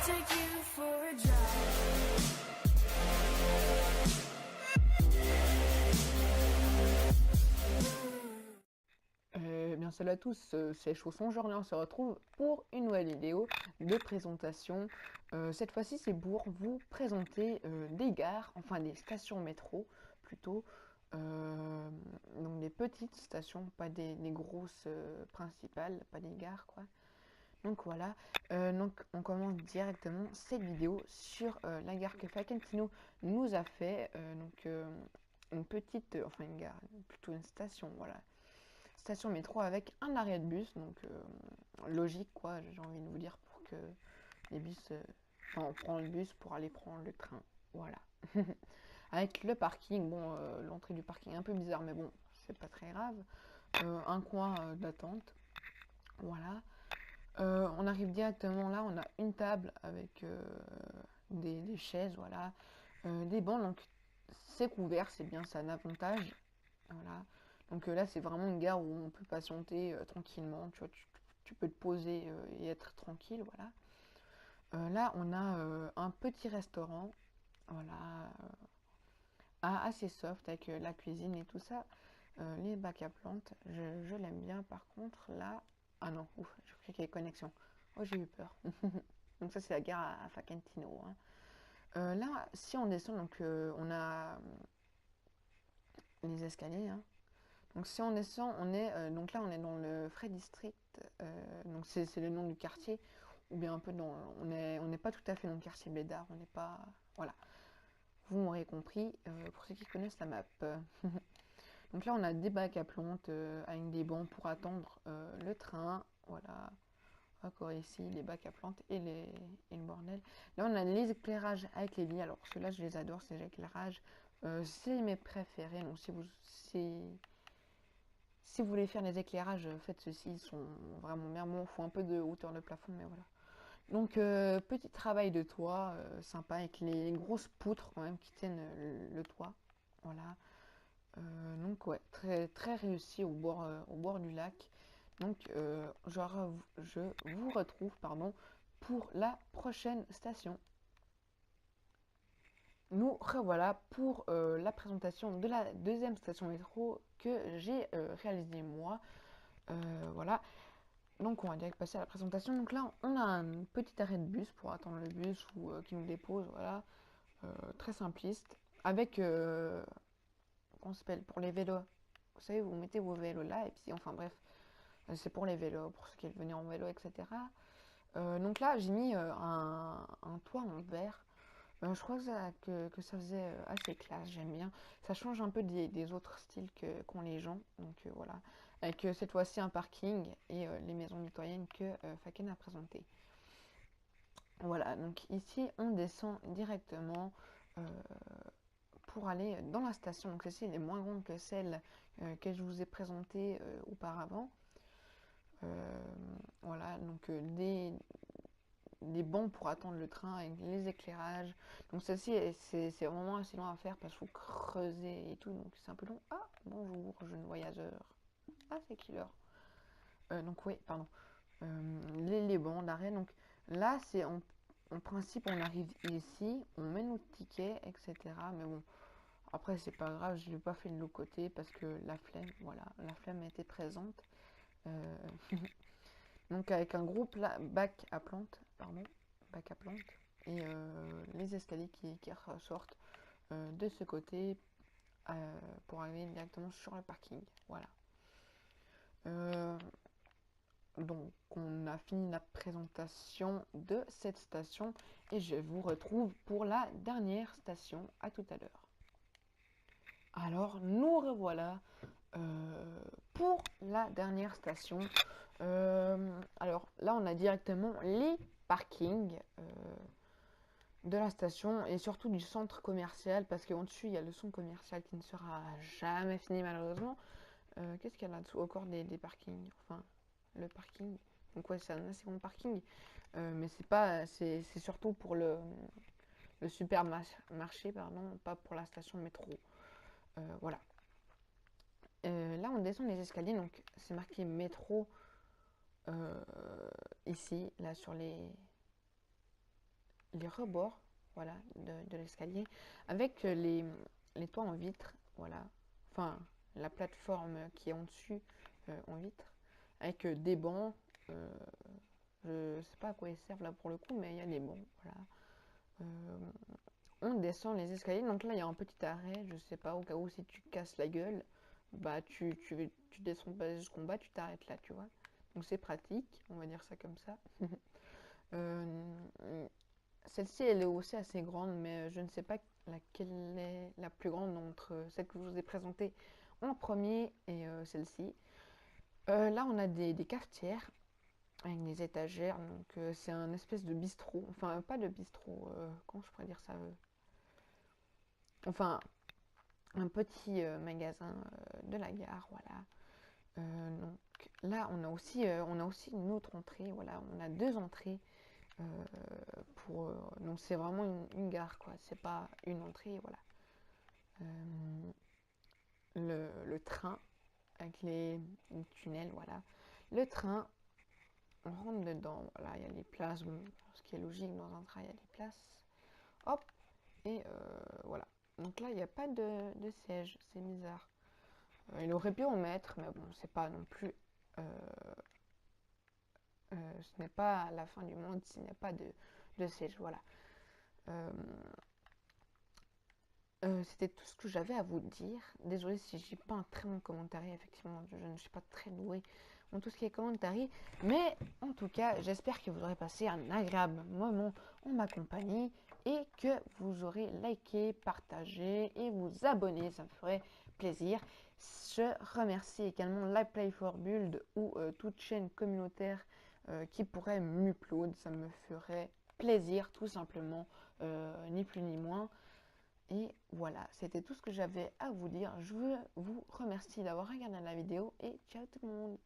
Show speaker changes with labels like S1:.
S1: take you for a drive.
S2: Bien salut à tous, c'est Chausson. Aujourd'hui on se retrouve pour une nouvelle vidéo de présentation. Cette fois-ci c'est pour vous présenter des gares, enfin des stations métro plutôt. Donc des petites stations, pas des grosses principales, pas des gares quoi. Donc voilà, donc on commence directement cette vidéo sur la gare que Facentino nous a fait. Une petite, enfin une gare, plutôt une station, voilà. Station métro avec un arrêt de bus, donc logique quoi, j'ai envie de vous dire, pour que les bus, enfin on prend le bus pour aller prendre le train, voilà. Avec le parking, bon, l'entrée du parking est un peu bizarre, mais bon, c'est pas très grave. Un coin d'attente, voilà. On arrive directement là, on a une table avec des chaises, voilà, des bancs, donc c'est couvert, c'est bien, c'est un avantage, voilà. Donc là, c'est vraiment une gare où on peut patienter tranquillement, tu vois, tu peux te poser et être tranquille, voilà. Là, on a un petit restaurant, voilà, assez soft avec la cuisine et tout ça. Les bacs à plantes, je l'aime bien. Par contre, là, ah non, ouf, je croyais qu'il y avait connexion. Oh, j'ai eu peur. Donc ça, c'est la gare à Facentino, hein. Là, si on descend, donc on a les escaliers, hein. Donc si on descend, on est donc là on est dans le Frais District, donc c'est le nom du quartier, ou bien un peu dans, on n'est pas tout à fait dans le quartier Bédard, on n'est pas, voilà. Vous m'aurez compris, pour ceux qui connaissent la map. Donc là on a des bacs à plantes avec des bancs pour attendre le train, voilà. Encore ici les bacs à plantes et le bordel. Là on a les éclairages avec les lits, alors ceux-là je les adore, ces éclairages, c'est mes préférés. Donc si vous voulez faire des éclairages, faites ceci, ils sont vraiment bien. Bon, il faut un peu de hauteur de plafond, mais voilà. Donc, petit travail de toit, sympa, avec les grosses poutres quand même qui tiennent le toit. Voilà. Donc, ouais, très, très réussi au bord du lac. Donc, je vous retrouve, pardon, pour la prochaine station. Nous revoilà pour la présentation de la deuxième station métro que j'ai réalisée moi. Voilà. Donc on va direct passer à la présentation. Donc là on a un petit arrêt de bus pour attendre le bus ou qui nous dépose, voilà. Très simpliste. Avec comment ça s'appelle, pour les vélos. Vous savez, vous mettez vos vélos là et puis enfin bref, c'est pour les vélos, pour ceux qui veulent venir en vélo, etc. Donc là j'ai mis un toit en verre. Je crois que ça faisait assez classe, j'aime bien. Ça change un peu des autres styles qu'ont les gens. Donc voilà. Avec cette fois-ci un parking et les maisons mitoyennes que Faken a présentées. Voilà, donc ici on descend directement pour aller dans la station. Donc celle-ci elle est moins grande que celle que je vous ai présentée auparavant. Voilà, donc des bancs pour attendre le train avec les éclairages. Donc celle-ci, c'est vraiment assez long à faire parce qu'il faut creuser et tout, donc c'est un peu long. Ah, bonjour, jeune voyageur. Ah, c'est qui l'heure? Donc oui, pardon. Les bancs d'arrêt, donc là, c'est en principe, on arrive ici, on met nos tickets, etc. Mais bon, après, c'est pas grave, je l'ai pas fait de l'autre côté parce que la flemme, voilà, la flemme était présente. Euh, Donc avec un gros bac à plantes, pardon, bac à plantes, et les escaliers qui ressortent de ce côté pour arriver directement sur le parking. Voilà. Euh, donc on a fini la présentation de cette station et je vous retrouve pour la dernière station. À tout à l'heure. Alors nous revoilà pour la dernière station. Alors là on a directement les parkings de la station et surtout du centre commercial parce qu'en dessus il y a le centre commercial qui ne sera jamais fini malheureusement. Qu'est-ce qu'il y a là-dessous? Encore des parkings, enfin le parking. Donc ouais, c'est un assez grand parking, mais c'est pas, c'est surtout pour le supermarché, pardon, pas pour la station de métro. Voilà. Là, on descend les escaliers, donc c'est marqué métro ici, là sur les les rebords, voilà, de l'escalier, avec les toits en vitre, voilà, enfin, la plateforme qui est en dessus en vitre, avec des bancs, je sais pas à quoi ils servent là pour le coup, mais il y a des bancs, voilà. Euh, on descend les escaliers, donc là il y a un petit arrêt, je sais pas, au cas où si tu casses la gueule, bah tu descends pas jusqu'en bas, tu t'arrêtes là, tu vois. Donc c'est pratique, on va dire ça comme ça. Euh, Celle-ci, elle est aussi assez grande, mais je ne sais pas laquelle est la plus grande entre celle que je vous ai présentée en premier et celle-ci. Là, on a des cafetières avec des étagères, donc c'est un espèce de bistrot. Enfin, pas de bistrot, comment je pourrais dire ça Enfin, un petit magasin de la gare, voilà. Donc là, on a aussi une autre entrée, voilà. On a deux entrées euh, donc c'est vraiment une gare, quoi. C'est pas une entrée, voilà. Euh, le train avec les tunnels, voilà. Le train, on rentre dedans, voilà. Il y a les places, bon, ce qui est logique dans un train, il y a les places. Hop, et voilà. Donc là, il n'y a pas de siège, c'est bizarre. Il aurait pu en mettre, mais bon, c'est pas non plus. Ce n'est pas la fin du monde s'il n'y a pas de siège, voilà. Euh, C'était tout ce que j'avais à vous dire. Désolée si j'ai pas un très bon commentaire. Effectivement, je ne suis pas très douée en tout ce qui est commentaire. Mais en tout cas, j'espère que vous aurez passé un agréable moment en ma compagnie et que vous aurez liké, partagé et vous abonné. Ça me ferait plaisir. Je remercie également la Play for Build ou toute chaîne communautaire qui pourrait m'upload. Ça me ferait plaisir, tout simplement, ni plus ni moins. Et voilà, c'était tout ce que j'avais à vous dire. Je vous remercie d'avoir regardé la vidéo et ciao tout le monde.